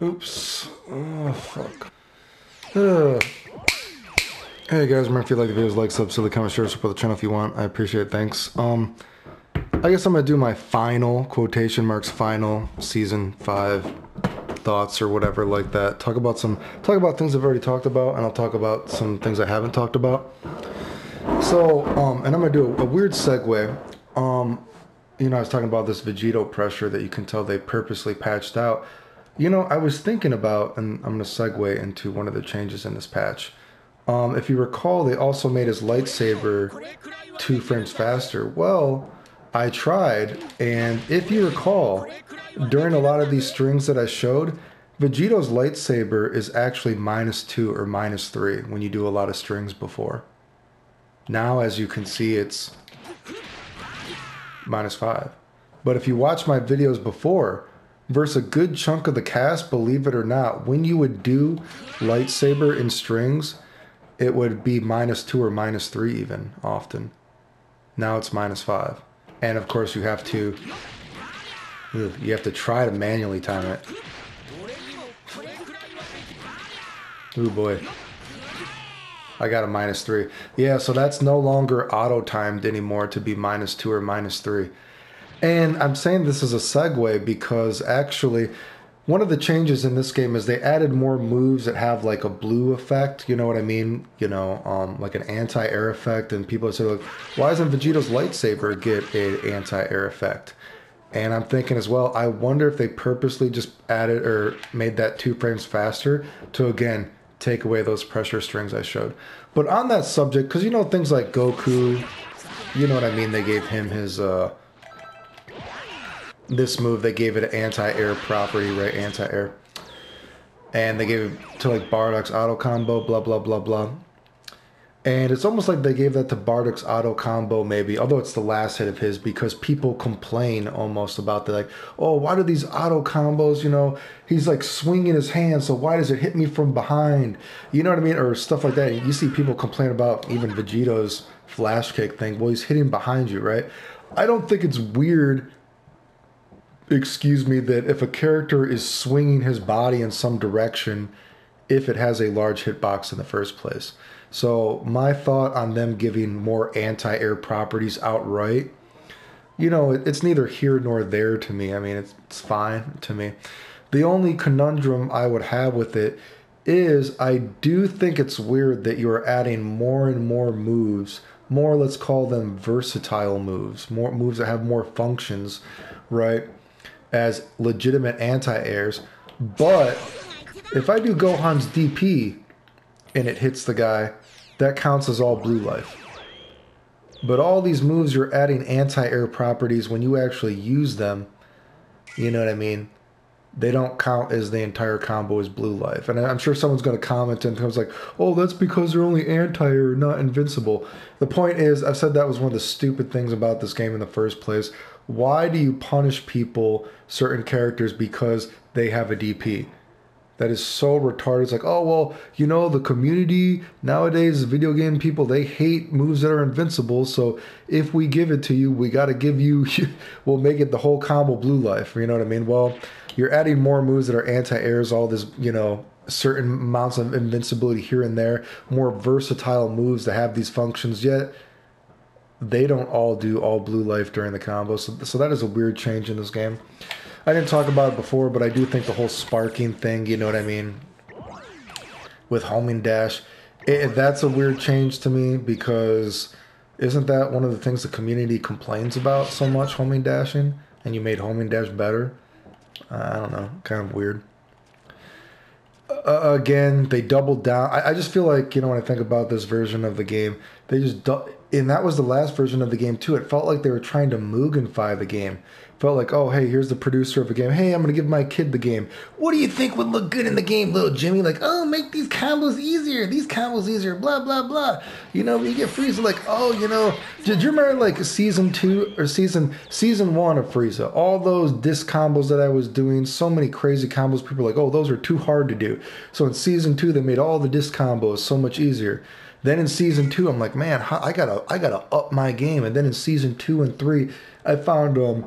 Oops. Oh, fuck. Ugh. Hey guys, remember if you like the videos, like, sub, silly, comment, share, support the channel if you want. I appreciate it. Thanks. I guess I'm gonna do my final quotation marks final season 5 thoughts or whatever like that. Talk about things I've already talked about, and I'll talk about some things I haven't talked about. So, and I'm gonna do a weird segue. I was talking about this Vegito pressure that you can tell they purposely patched out. I was thinking about, and I'm gonna segue into one of the changes in this patch. If you recall, they also made his lightsaber 2 frames faster. Well, I tried, and if you recall, during a lot of these strings that I showed, Vegito's lightsaber is actually -2 or -3 when you do a lot of strings before. Now, as you can see, it's -5. But if you watch my videos before, versus a good chunk of the cast, believe it or not, when you would do lightsaber in strings, it would be -2 or -3 even often. Now it's -5. And of course you have to try to manually time it. Oh boy. I got a -3. Yeah, so that's no longer auto-timed anymore to be -2 or -3. And I'm saying this as a segue because actually one of the changes in this game is they added more moves that have like a blue effect. You know what I mean? Like an anti-air effect. And people say, like, why doesn't Vegito's lightsaber get an anti-air effect? And I'm thinking as well, I wonder if they purposely just added or made that 2 frames faster to, again, take away those pressure strings I showed. But on that subject, because things like Goku, you know what I mean? They gave him his, this move, they gave it an anti-air property, right? Anti-air. And they gave it to like Bardock's auto combo, blah, blah, blah, blah. And it's almost like they gave that to Bardock's auto combo maybe, although it's the last hit of his, because people complain almost about like, oh, why do these auto combos, he's like swinging his hand, so why does it hit me from behind? You know what I mean? Or stuff like that. You see people complain about even Vegito's flash kick thing. Well, he's hitting behind you, right? I don't think it's weird, that if a character is swinging his body in some direction, if it has a large hitbox in the first place. So my thought on them giving more anti-air properties outright, it's neither here nor there to me. I mean, it's fine to me. The only conundrum I would have with it is I do think it's weird that you're adding more and more moves, more, let's call them versatile moves, more moves that have more functions, right, as legitimate anti-airs. But if I do Gohan's DP and it hits the guy, that counts as all blue life. But all these moves, you're adding anti-air properties when you actually use them, you know what I mean? They don't count as the entire combo as blue life. And I'm sure someone's going to comment and comes like, oh, that's because they're only anti-air, not invincible. The point is, I've said that was one of the stupid things about this game in the first place. Why do you punish people, certain characters, because they have a DP? That is so retarded. It's like, oh, well, the community nowadays, video game people, they hate moves that are invincible. So if we give it to you, we got to give you, we'll make it the whole combo blue life. You know what I mean? Well, you're adding more moves that are anti-airs, all this, certain amounts of invincibility here and there, more versatile moves that have these functions, yet they don't all do all blue life during the combo. So that is a weird change in this game. I didn't talk about it before, but I do think the whole sparking thing, you know what I mean, with homing dash, that's a weird change to me, because isn't that one of the things the community complains about so much, homing dashing, and you made homing dash better? I don't know, kind of weird. Again, they doubled down. I just feel like, when I think about this version of the game, they just, and that was the last version of the game too. It felt like they were trying to Mugenify the game. Felt like, oh, hey, here's the producer of the game. Hey, I'm going to give my kid the game. What do you think would look good in the game, little Jimmy? Like, oh, make these combos easier. These combos easier, blah, blah, blah. When you get Frieza, like, oh, did you remember, like, season 2 or season 1 of Frieza? All those disc combos that I was doing, so many crazy combos. People are like, oh, those are too hard to do. So in season 2, they made all the disc combos so much easier. Then in season 2, I'm like, man, I gotta up my game. And then in season 2 and 3, I found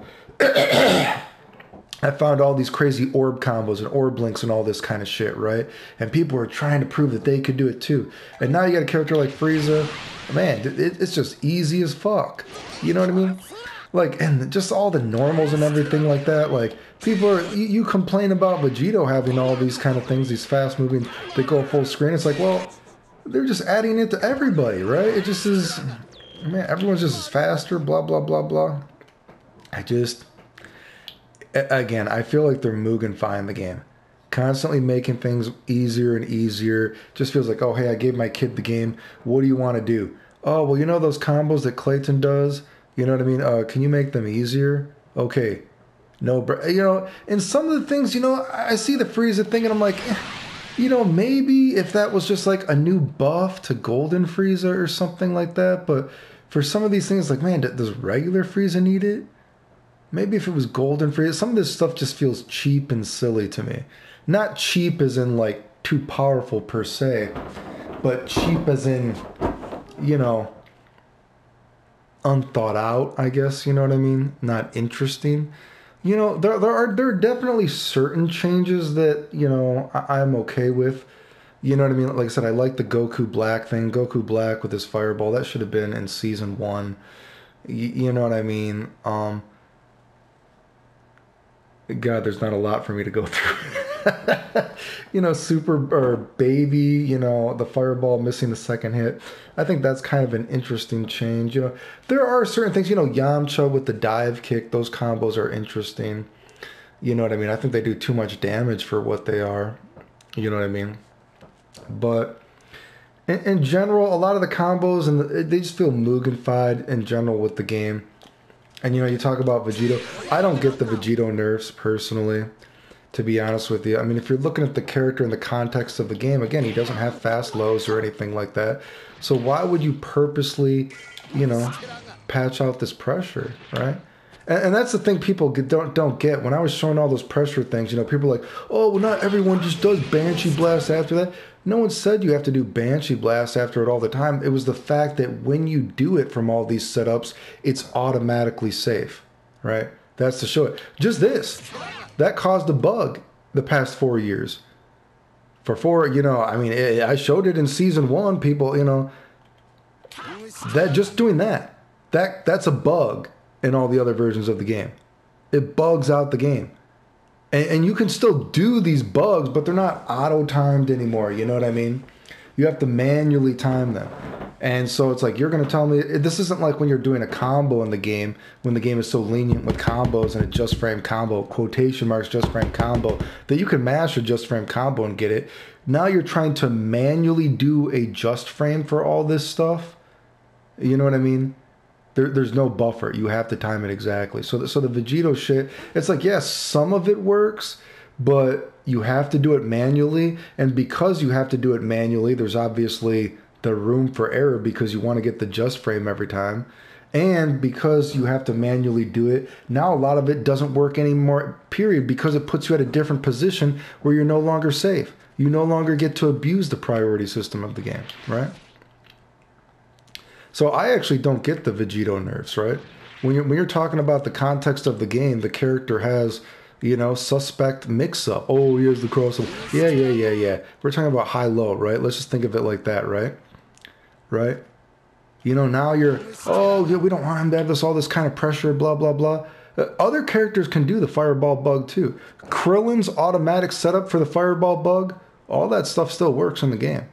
I found all these crazy orb combos and orb links and all this kind of shit, right? And people were trying to prove that they could do it too. And now you got a character like Frieza, man, it's just easy as fuck. You know what I mean? Like, and just all the normals and everything like that. Like, people are, you complain about Vegito having all these kind of things, these fast moving, they go full screen. It's like, well, they're just adding it to everybody, right? It just is, man, everyone's just as faster, blah, blah, blah, blah. Again, I feel like they're Mugenfying the game. Constantly making things easier and easier. Just feels like, oh, hey, I gave my kid the game. What do you want to do? Oh, well, you know those combos that Clayton does? You know what I mean? Can you make them easier? Okay. No, you know, and some of the things, you know, I see the Frieza thing and I'm like, you know, maybe if that was just like a new buff to Golden Frieza or something like that. But for some of these things, like, man, does regular Frieza need it? Maybe if it was Golden Frieza, some of this stuff just feels cheap and silly to me. Not cheap as in like too powerful per se, but cheap as in, you know, unthought out, I guess, you know what I mean? Not interesting. You know, there are definitely certain changes that, you know, I'm okay with. You know what I mean? Like I said, I like the Goku Black thing. Goku Black with his fireball, that should have been in season 1. You know what I mean? God, there's not a lot for me to go through. You know, Super or Baby, you know, the fireball missing the second hit. I think that's kind of an interesting change. You know, there are certain things, you know, Yamcha with the dive kick, those combos are interesting. You know what I mean? I think they do too much damage for what they are. You know what I mean? But in general, a lot of the combos, and they just feel Mugenfied in general with the game. And, you know, you talk about Vegito. I don't get the Vegito nerfs, personally, to be honest with you. I mean, if you're looking at the character in the context of the game, again, he doesn't have fast lows or anything like that. So why would you purposely, you know, patch out this pressure, right? And that's the thing people don't get. When I was showing all those pressure things, you know, people are like, oh, well, not everyone just does Banshee Blast after that. No one said you have to do Banshee Blast after it all the time. It was the fact that when you do it from all these setups, it's automatically safe, right? That's to show it. Just this. That caused a bug the past 4 years. For 4, you know, I mean, I showed it in season 1, people, you know, that just doing that's a bug in all the other versions of the game. It bugs out the game. And you can still do these bugs, but they're not auto-timed anymore. You know what I mean? You have to manually time them. And so it's like, you're going to tell me, this isn't like when you're doing a combo in the game, when the game is so lenient with combos and a just frame combo, quotation marks just frame combo, that you can mash a just frame combo and get it. Now you're trying to manually do a just frame for all this stuff. You know what I mean? There's no buffer. You have to time it exactly. So the Vegito shit, it's like, yes, some of it works, but you have to do it manually. And because you have to do it manually, there's obviously the room for error because you want to get the just frame every time. And because you have to manually do it, now a lot of it doesn't work anymore, period, because it puts you at a different position where you're no longer safe. You no longer get to abuse the priority system of the game, right? So I actually don't get the Vegito nerfs, right? When you're talking about the context of the game, the character has, you know, suspect mix-up. Oh, here's the crossover. Yeah. We're talking about high-low, right? Let's just think of it like that, right? Right? You know, now you're, oh, yeah, we don't want him to have all this kind of pressure, blah, blah, blah. Other characters can do the fireball bug, too. Krillin's automatic setup for the fireball bug, all that stuff still works in the game.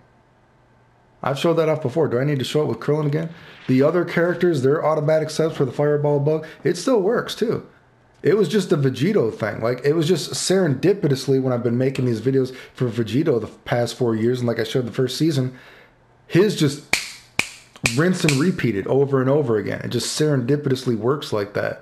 I've showed that off before. Do I need to show it with Krillin again? The other characters, their automatic sets for the fireball bug, it still works too. It was just a Vegito thing. Like, it was just serendipitously when I've been making these videos for Vegito the past 4 years, and like I showed the first season, his just rinse and repeated over and over again. It just serendipitously works like that.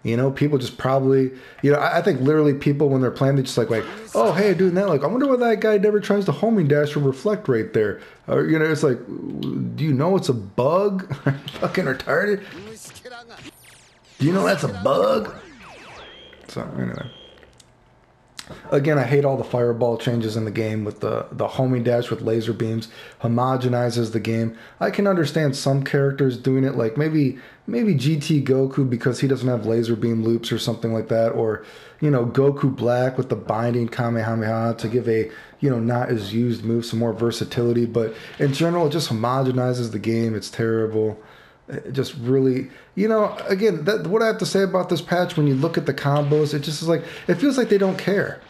You know, people just probably, you know, I think literally people when they're playing, they just like, oh, hey, doing that. Like, I wonder why that guy never tries to homing dash or reflect right there. Or, you know, it's like, do you know it's a bug? Fucking retarded. Do you know that's a bug? So, anyway. Again, I hate all the fireball changes in the game with the homing dash with laser beams, homogenizes the game. I can understand some characters doing it, like maybe GT Goku because he doesn't have laser beam loops or something like that, or Goku Black with the binding Kamehameha to give a not as used move some more versatility. But in general, it just homogenizes the game. It's terrible. It just really, again, what I have to say about this patch, when you look at the combos, it just is like, it feels like they don't care.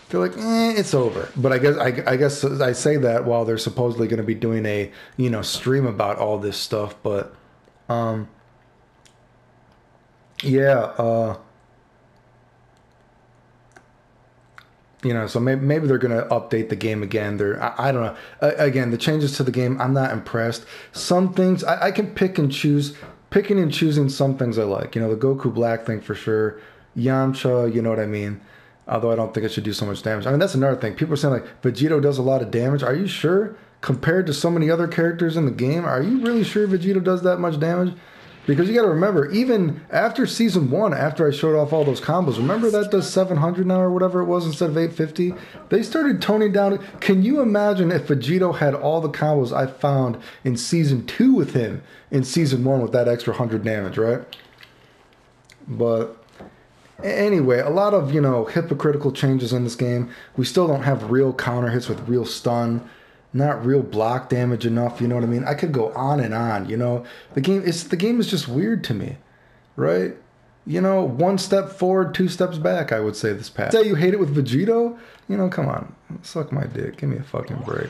They're like, it's over. But I guess I say that while they're supposedly going to be doing a, stream about all this stuff. But, yeah, so maybe they're going to update the game again. I don't know. Again, the changes to the game, I'm not impressed. Some things I can picking and choosing some things I like. The Goku Black thing for sure. Yamcha, you know what I mean? Although I don't think it should do so much damage. I mean, that's another thing. People are saying like Vegito does a lot of damage. Are you sure? Compared to so many other characters in the game, are you really sure Vegito does that much damage? Because you got to remember, even after season 1, after I showed off all those combos, remember that does 700 now or whatever it was instead of 850? They started toning down. Can you imagine if Vegito had all the combos I found in season 2 with him in season 1 with that extra 100 damage, right? But anyway, a lot of, hypocritical changes in this game. We still don't have real counter hits with real stun. Not real block damage enough, you know what I mean? I could go on and on, The game is just weird to me, right? One step forward, 2 steps back, I would say this patch. Say you hate it with Vegito? Come on. Suck my dick. Give me a fucking break.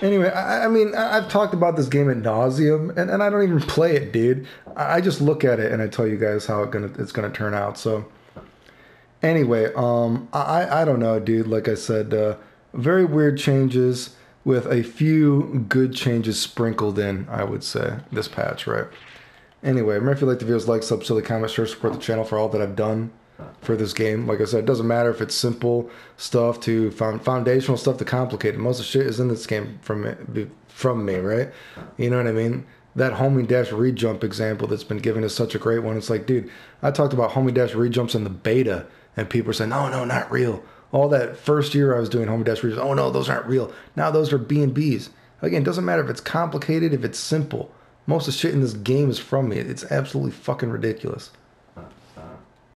Anyway, I mean, I've talked about this game ad nauseum, and I don't even play it, dude. I just look at it and I tell you guys how it's gonna turn out. So, anyway, I don't know, dude. Like I said, very weird changes with a few good changes sprinkled in, I would say, this patch, right? Anyway, remember if you like the videos, like, sub, silly, comment, share, support the channel for all that I've done for this game. Like I said, it doesn't matter if it's simple stuff to foundational stuff to complicated. Most of the shit is in this game from me, right? You know what I mean? That homing dash re-jump example that's been given is such a great one. It's like, dude, I talked about homing dash re-jumps in the beta, and people are saying, no, not real. All that first year I was doing homing dash re-jumps, oh no, those aren't real. Now those are B&Bs. Again, it doesn't matter if it's complicated, if it's simple. Most of the shit in this game is from me. It's absolutely fucking ridiculous.